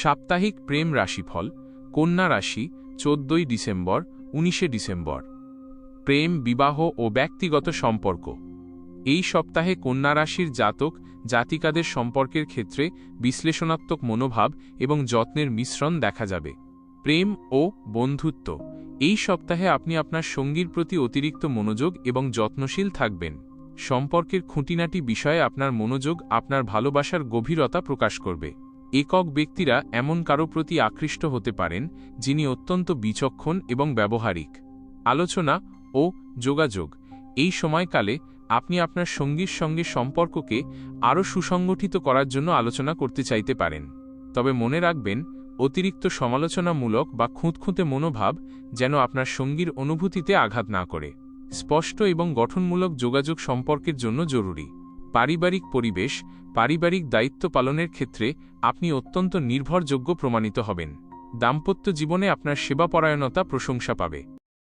সাপ্তাহিক প্রেম রাশিফল কন্যা রাশি 14 ডিসেম্বর 19 ডিসেম্বর। প্রেম, বিবাহ ও ব্যক্তিগত সম্পর্ক। এই সপ্তাহে কন্যা রাশির জাতক জাতিকাদের সম্পর্কের ক্ষেত্রে বিশ্লেষণাত্মক মনোভাব এবং যত্নের মিশ্রণ দেখা যাবে। প্রেম ও বন্ধুত্ব। এই সপ্তাহে আপনি আপনার সঙ্গীর প্রতি অতিরিক্ত মনোযোগ এবং যত্নশীল থাকবেন। সম্পর্কের খুঁটিনাটি বিষয়ে আপনার মনোযোগ আপনার ভালোবাসার গভীরতা প্রকাশ করবে। একক ব্যক্তিরা এমন কারো প্রতি আকৃষ্ট হতে পারেন যিনি অত্যন্ত বিচক্ষণ এবং ব্যবহারিক। আলোচনা ও যোগাযোগ। এই সময়কালে আপনি আপনার সঙ্গীর সঙ্গে সম্পর্ককে আরও সুসংগঠিত করার জন্য আলোচনা করতে চাইতে পারেন। তবে মনে রাখবেন, অতিরিক্ত সমালোচনামূলক বা খুঁতখুঁতে মনোভাব যেন আপনার সঙ্গীর অনুভূতিতে আঘাত না করে। স্পষ্ট এবং গঠনমূলক যোগাযোগ সম্পর্কের জন্য জরুরি। পারিবারিক পরিবেশ। পারিবারিক দায়িত্ব পালনের ক্ষেত্রে আপনি অত্যন্ত নির্ভরযোগ্য প্রমাণিত হবেন। দাম্পত্য জীবনে আপনার সেবাপরায়ণতা প্রশংসা পাবে।